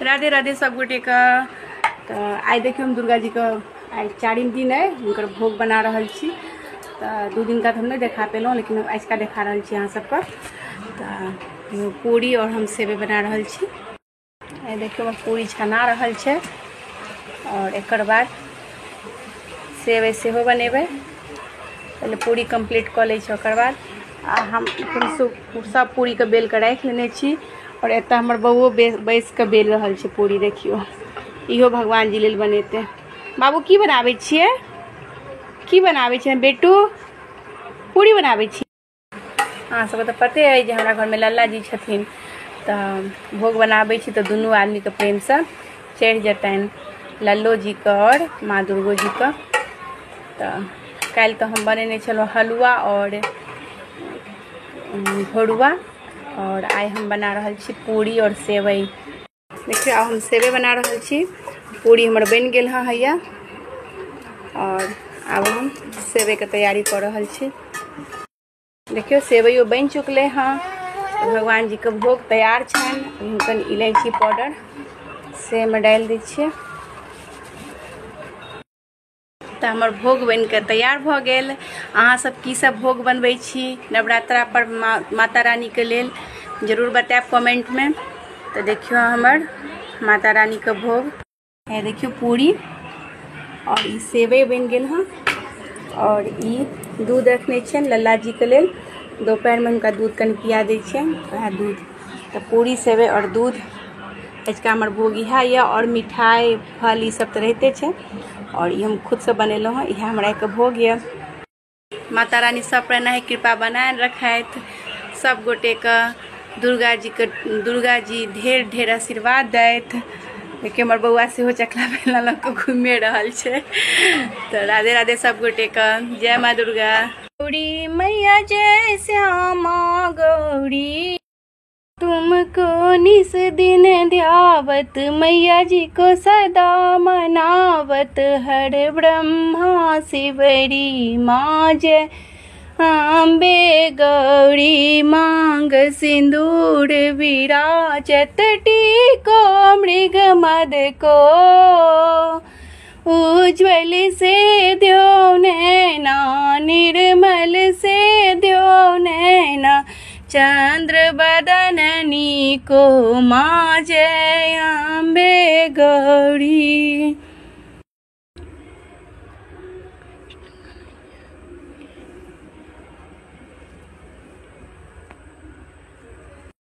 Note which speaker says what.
Speaker 1: राधे राधे सब गोटे का। तो आई देखियो हम दुर्गा जी का आई 4 दिन है उनकर भोग बना रहा छी। तो 2 दिन का तो हम नहीं देखा पेलो, लेकिन आज का देखा रहा छी यहाँ सबका। तो पूरी और हम सेवे बना रहा छी। आई देखियो हम पूरी छना रहा छे और एक बाद सेवे सेहो बनेबे। पहले पूरी कंप्लीट कर ले छी, ओकर बाद हम सब पूरी के बेल के राख लेने छी। और एत हमर बउओ बैस के बेल रहल छे पूरी। देखियो इहो भगवान जी लेल बनेते। बाबू की बनावे छिए? की बनावे छिए बेटू? पूरी बनावे छी। हाँ सबके तो पते है जे हमरा घर में लल्ला जी छथिन, तो भोग बनावे छी तो दुनू आदमी के प्रेम से चढ़ जतन, लल्लो जी का और माँ दुर्गो जी का। तो कल तो हम बनेने चलो हलवा और भरुआ, और आई हम बना रहा छी पूरी और सेवई। देखिए अब हम सेवे बना रहा छी। पूरी हमर बन गेल है हैया, और अब हम सेवे के तैयारी कर रहा छी। देखियो सेवइयो बन चुकले हाँ। भगवान जी के भोग तैयार छन। कनी इलायची पाउडर से में डाल दी छिए। तो हमर भोग बन के तैयार भ गेल। अहाँ सब की सब भोग बनबै छी नवरात्रा पर माता रानी के लेल जरूर बताएब कमेंट में। तो देखियो हमर माता रानी के भोग है। देखियो पूरी और ई सेवे बन गेल हाँ। और ई दूध रखने छियन लल्ला जी के लेल। दोपहर में उनका दूध कनी पिया दै छियन, वह दूध। तो पूरी सेवे और दूध इसका हमर भोग इहा या। और मिठाई फल ई सब तो रहते छे, और ये हम खुद से बनेलो हैं। यह हमारा एक भोग है। माता रानी सब पर नहीं कृपा बनाए रखत सब गोटे का। दुर्गा जी ढेर ढेर आशीर्वाद दैत। देखिए हमर बउआ से हो चकला बेला लग के घूमे रहल छे। तो राधे राधे सब गोटे का। जय माँ दुर्गा। गौरी मैया जय श्यामा गौरी, तुमको निस दिन ध्यावत मैया जी को सदा मनावत। हर ब्रह्मा शिवरी माँ जय अम्बे गौरी, मांग सिंदूर विराजत टीको मृग मद को। उज्ज्वल से द्यो नैना निर्मल से द्यो नैना, चंद्र बदननी को माँ जय अम्बे गौरी।